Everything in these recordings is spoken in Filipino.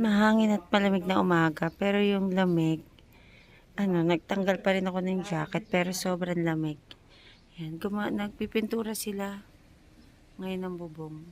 mahangin at malamig na umaga, pero yung lamig, nagtanggal pa rin ako ng jacket, pero sobrang lamig. Yan, nagpipintura sila ngayon ng bubong.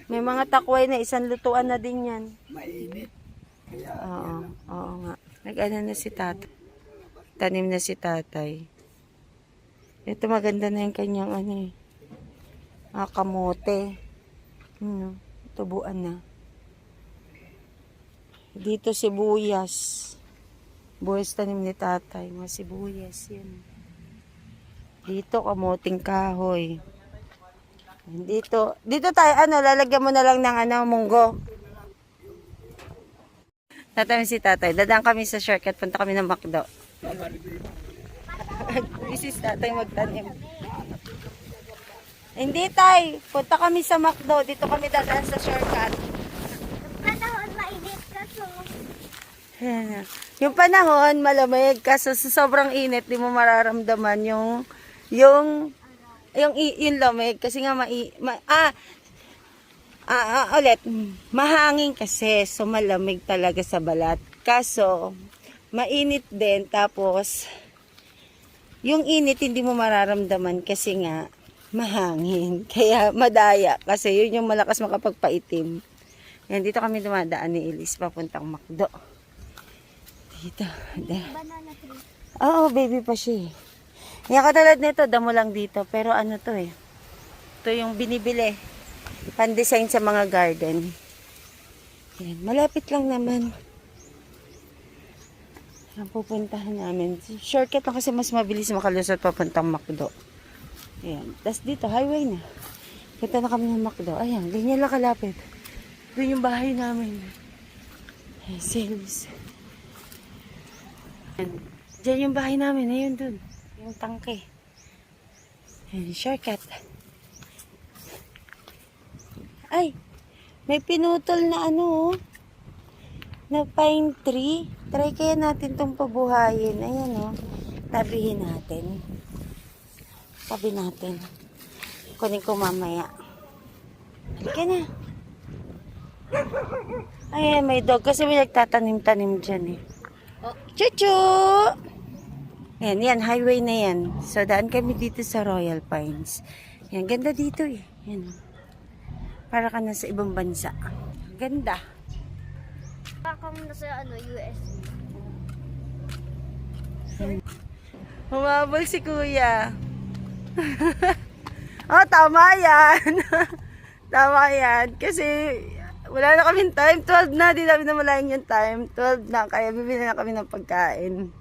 May mga takway na isang lutuan na din yan. Mainit. Oo nga. Nag-ano na si tatay. Tanim na si tatay. Ito maganda na yung kanyang kamote. Tubuan na. Dito sibuyas. Sibuyas tanim ni tatay. Mga sibuyas yan. Dito kamoting kahoy. Dito tayo, lalagyan mo na lang ng munggo. Tatay si tatay. Dadaan kami sa shortcut. Punta kami ng McDo. Isis tatay magtanim. Hindi tay. Punta kami sa McDo. Dito kami dadaan sa shortcut. Panahon mainit kaso. Ayan. Yung panahon malamig. Kaso sa sobrang init, di mo mararamdaman yung lamig. Kasi nga ulit, mahangin kasi, so malamig talaga sa balat. Kaso, mainit din, tapos, yung init hindi mo mararamdaman kasi nga, mahangin. Kaya madaya, kasi yun yung malakas makapagpaitim. Yan, dito kami dumadaan ni Elise, papuntang McDo. Dito. Banana tree. Oo, baby pa siya eh. Yan, katulad nito, damo lang dito, pero to eh. Ito yung binibili. Pan-design sa mga garden. Yan, malapit lang naman. Ang pupuntahan namin. Shortcut lang kasi mas mabilis makalusot papuntang McDo. Ayan. Tapos dito, highway na. Punta na kami ng McDo. Ayan, ganyan lang kalapit. Doon yung bahay namin. Ayan, sales. Ayan. Diyan yung bahay namin. Ayun dun. Yung tangke. Ayan, shortcut. Ay, may pinutol na na pine tree. Try kaya natin itong pabuhayin. Ayan tabihin natin. Tabi natin. Kunin ko mamaya. Halika na. Ayan, may dog. Kasi may nagtatanim-tanim dyan eh. Chuchu! Ayan, yan. Highway na yan. So, daan kami dito sa Royal Pines. Ayan, ganda dito eh. Ayan. Para ka na sa ibang bansa. Ganda. Pakam na sa US. Humabol si kuya. Tama yan. Tama yan. Kasi wala na kaming time. 12 na. Di namin namalayan yung time. 12 na. Kaya bibili na kami ng pagkain.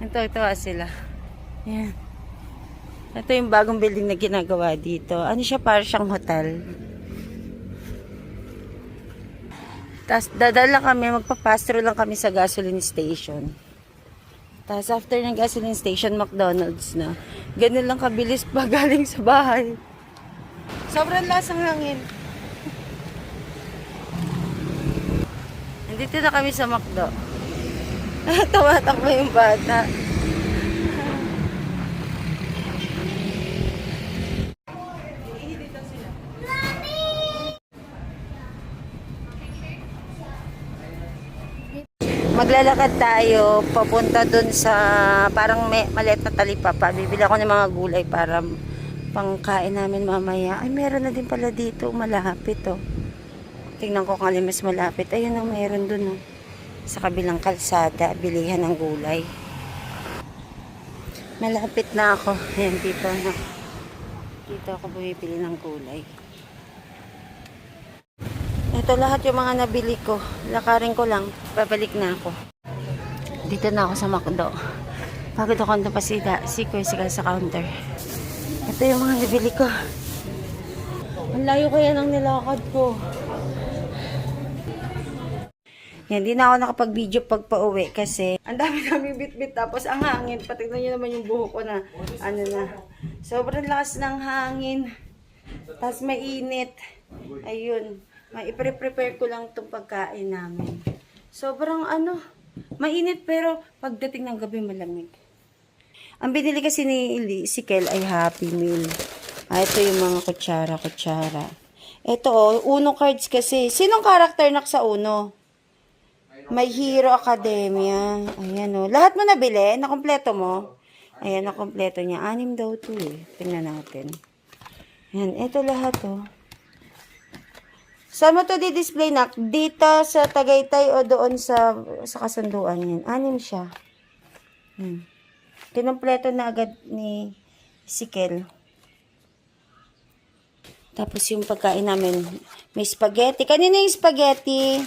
Ito sila. Yan. Ito yung bagong building na ginagawa dito. Ano siya, para siyang hotel. Tapos dadala kami, magpa-pass-through lang kami sa gasoline station. Tapos after ng gasoline station, McDonald's na. Ganun lang kabilis pa galing sa bahay. Sobrang lasang hangin. Nandito na kami sa McDo. Tumatakbo yung bata. Maglalakad tayo papunta dun sa parang maliit na talipapa. Bibili ako ng mga gulay para pangkain namin mamaya. Ay, meron na din pala dito. Malapit Tingnan ko kung alin mas malapit. Ayun meron dun sa kabilang kalsada. Bilihan ng gulay. Malapit na ako. Ayan, dito Dito ako bumibili ng gulay. Ito lahat yung mga nabili ko. Lakarin ko lang. Babalik na ako. Dito na ako sa McDo. Pagod ako na pasida. Sikoy sa counter. Ito yung mga nabili ko. Ang layo kaya ng nilakad ko. Yan, di na ako nakapag-video pag pauwi kasi ang dami naming bit-bit tapos ang hangin. Patignan nyo naman yung buhok ko na sobrang lakas ng hangin. Tapos mainit. Ayun. I-prepare ko lang itong pagkain namin. Sobrang mainit pero pagdating ng gabi malamig. Ang binili kasi si Kel ay Happy Meal. Ito yung mga kutsara. Ito Uno cards kasi. Sinong karakter sa Uno? My Hero Academia. Ayan Lahat mo nabili? Nakompleto mo? Ayan, nakompleto niya. 6 daw to Tingnan natin. Ayan, ito lahat Saan mo to di-display dito sa Tagaytay o doon sa kasunduan yan? 6 siya. Kinompleto na agad ni Sikel. Tapos yung pagkain namin, may spaghetti. Kanina yung spaghetti.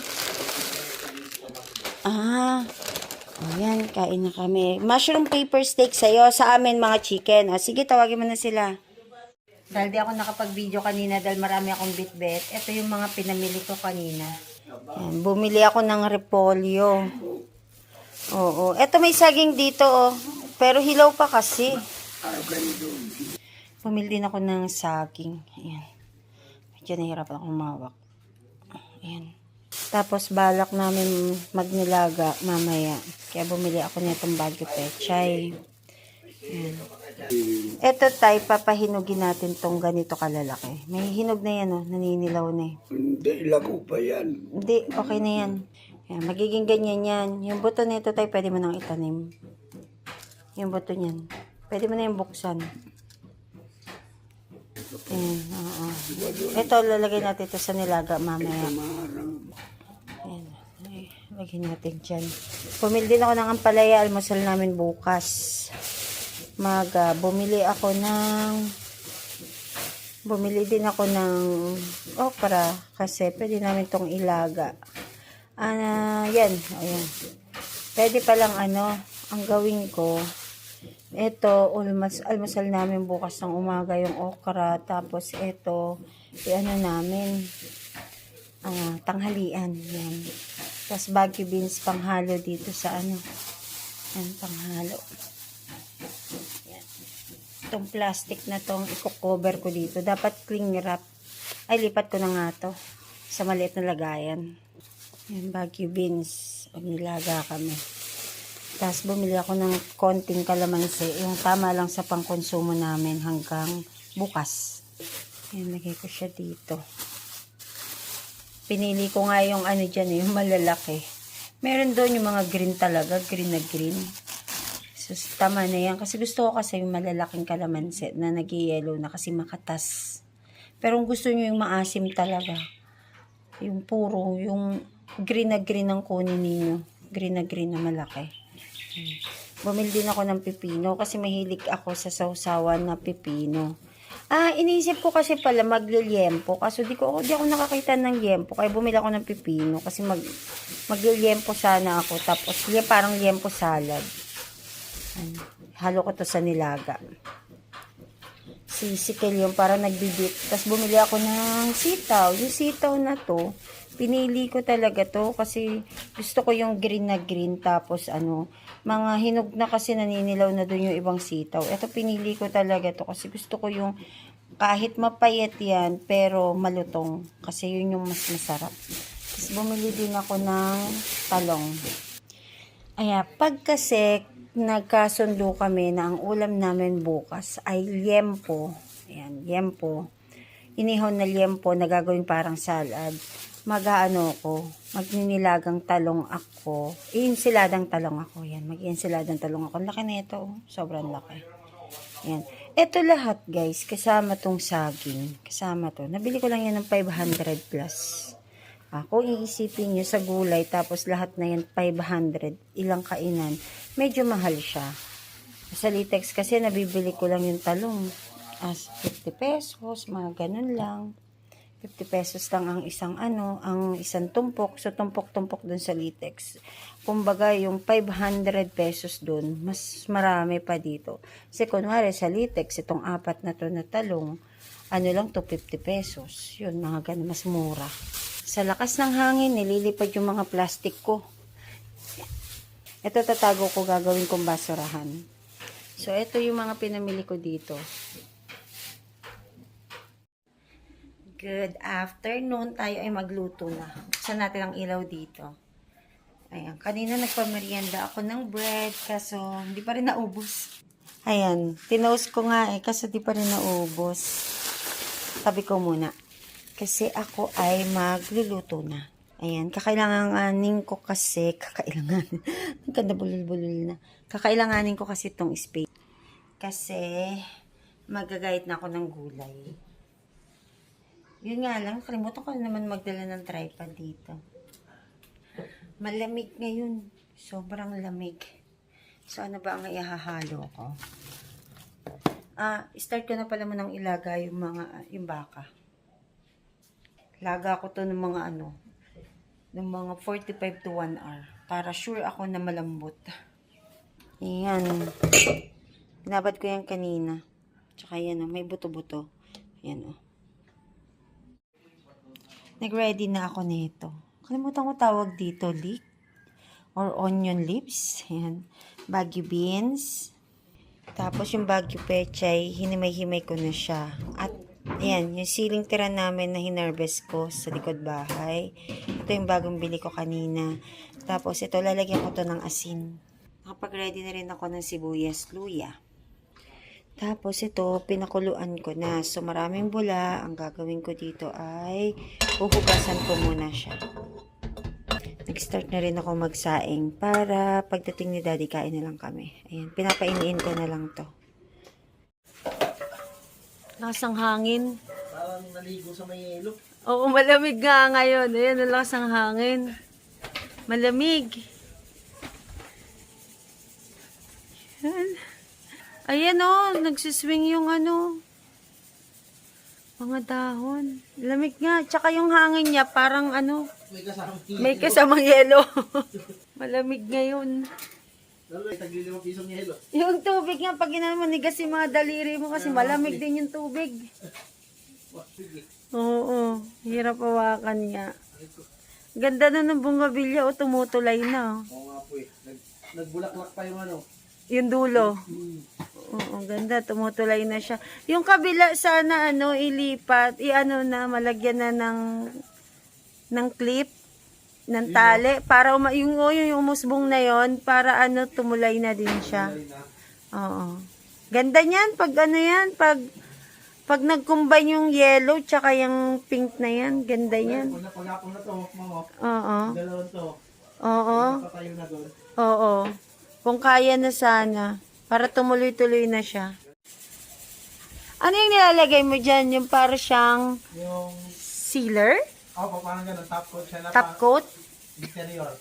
Ayan, kain na kami. Mushroom paper steak sa'yo, sa amin mga chicken. Sige, tawagin mo na sila. Dahil di ako nakapag-video kanina dahil marami akong bitbit. Ito yung mga pinamili ko kanina. Ayan, bumili ako ng repolyo. Oo. Ito may saging dito Pero hilaw pa kasi. Bumili din ako ng saging. Ayan. Medyo nahirapan akong mawak. Ayan. Tapos balak namin magnilaga mamaya. Kaya bumili ako nitong Baguio Pechay. Ayan. Ito tayo, papahinugin natin tong ganito kalalaki. May hinog na yan naninilaw na Hindi, lago pa yan. Hindi, okay na yan. Ayan, magiging ganyan yan. Yung buto nito tayo, pwede mo nang itanim. Yung buto niyan. Pwede mo na yung buksan. Ayan, Ito, lalagay natin ito sa nilaga mamaya. Ayan, lagyan natin dyan. Pumili din ako ng ampalaya, almusal namin bukas. Bumili din ako ng okra kasi pwede namin tong ilaga. Yan, ayan. Pwede palang ang gawin ko. Ito, almusal namin bukas ng umaga yung okra. Tapos ito, namin, tanghalian. Yan. Tapos Baguio beans panghalo dito sa Yan, panghalo. Yan. Itong plastic na tong i-cover ko dito. Dapat cling wrap. Ay, lipat ko na nga to sa maliit na lagayan. Yan, Baguio beans. Nilaga kami. Tapos bumili ako ng konting kalamansi. Yung tama lang sa pangkonsumo namin hanggang bukas. Yan, lagay ko siya dito. Pinili ko nga yung dyan, yung malalaki. Meron doon yung mga green talaga. Green na green. So, tama na yan. Kasi gusto ko kasi yung malalaking kalamansi na nag-yellow na kasi makatas. Pero kung gusto nyo yung maasim talaga, yung puro, yung green na green ang kunin ninyo. Green na malaki. Bumili din ako ng pipino kasi mahilig ako sa sausawan na pipino. Iniisip ko kasi pala magliliempo. Kaso di ako nakakita ng liempo. Kaya bumili ako ng pipino kasi magliliempo sana ako. Tapos parang liempo salad. Halo ko to sa nilaga. Sisikil yung parang nagbibit. Tapos bumili ako ng sitaw. Yung sitaw na to, pinili ko talaga to kasi gusto ko yung green na green. Tapos mga hinog na kasi naninilaw na doon yung ibang sitaw. Ito pinili ko talaga to kasi gusto ko yung kahit mapayat yan pero malutong. Kasi yun yung mas masarap. Tapos bumili din ako ng talong. Pag kasi nagkasundo kami na ang ulam namin bukas ay liempo. Ayan, liempo. Inihon na liempo na gagawin parang salad. Magninilagang talong ako. Iinsiladang talong ako. Yan, mag-iinsiladang talong ako. Laki na ito. Sobrang laki. Yan. Ito lahat, guys, kasama tong saging. Kasama to. Nabili ko lang yan ng 500 plus. Kung iisipin nyo sa gulay, tapos lahat na yan 500, ilang kainan, medyo mahal siya. Sa Litex kasi nabibili ko lang yung talong. 50 pesos, mga ganun lang. 50 pesos lang ang isang tumpok. So, tumpok-tumpok dun sa Litex. Kumbaga, yung 500 pesos dun, mas marami pa dito. Kasi kunwari sa Litex, itong 4 na to na talong, lang to 50 pesos. Yun, mga ganun, mas mura. Sa lakas ng hangin, nililipad yung mga plastic ko. Ito tatago ko, gagawin kong basurahan. So, ito yung mga pinamili ko dito. Good afternoon. Tayo ay magluto na. Buksan natin ang ilaw dito. Ayan. Kanina nagpamerienda ako ng bread. Kaso, hindi pa rin naubos. Ayan, tinost ko nga kasi di pa rin naubos. Sabi ko muna, kasi ako ay magluluto na. Ayan, kakailanganin ko kasi, nagkanda bulol-bulol na. Kakailanganin ko kasi itong space. Kasi, magagayat na ako ng gulay. Yun nga lang, kalimutan ko naman magdala ng tripod dito. Malamig ngayon. Sobrang lamig. So, ano ba ang ihahalo ko? Start ko na pala mo nang ilagay yung baka. Laga ko to ng mga ng mga 45 to 1 hour. Para sure ako na malambot. Ayan. Binabad ko yan kanina. Tsaka yan, may buto-buto. Ayan, Nag-ready na ako nito. Kalimutan ko tawag dito, leek. Or onion leaves. Ayan. Bagu beans. Tapos yung bagu pechay, hinimay-himay ko na siya. At ayan, yung siling tira namin na hinarvest ko sa likod bahay. Ito yung bagong bili ko kanina. Tapos ito, lalagyan ko to ng asin. Nakapag-ready na rin ako ng sibuyas, luya. Tapos ito, pinakuluan ko na. So maraming bula. Ang gagawin ko dito ay huhugasan ko muna siya. Nag-start na rin ako magsaing para pagdating ni Daddy, kain na lang kami. Ayan, pinapainiin ko na lang to. Lakas ang hangin. Parang naligo sa may yelo. Oo, malamig nga ngayon. Ayan, lakas ang hangin. Malamig. Ayan nagsiswing yung mga dahon. Lamig nga. Tsaka yung hangin niya parang may kasamang yelo. Malamig ngayon. Tagli 5 pisong yelo. Yung tubig nga, pag manigas yung mga daliri mo kasi malamig din yung tubig. Oo, hirap hawakan niya. Ganda na ng bungabilya tumutulay na. Oo nga po Nagbulaklak pa yung Yung dulo. Oo, ganda. Tumutulay na siya. Yung kabila sana ilipat, na malagyan na ng clip, ng tali, para yung umusbong na yon para tumulay na din siya. Oo. Ganda niyan pag pag nag-combine yung yellow tsaka yung pink na yan, ganda yan. Pag-apon na to, mama. Oo. Dalawang to. Oo. Patayo na doon. Oo. Kung kaya na sana. Para tumuloy-tuloy na siya. Ano yung nilalagay mo dyan? Yung para siyang Yung, sealer? parang ganun, top coat siya na Top coat? interior.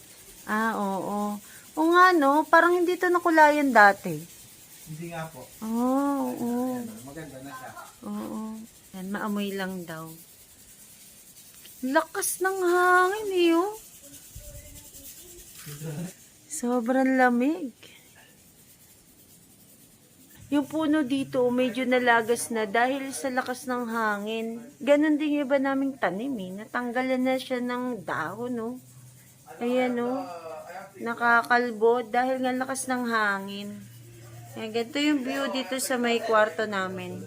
Oo. O nga parang hindi ito nakulayan dati. Hindi nga po. Oo. Maganda na siya. Oo. Yan, maamoy lang daw. Lakas ng hangin Sobrang lamig. Yung puno dito, medyo nalagas na dahil sa lakas ng hangin. Ganon din yung iba naming tanim Natanggalan na siya ng dahon Ayan Nakakalbo dahil nga lakas ng hangin. Ayan, ganito yung view dito sa may kwarto namin.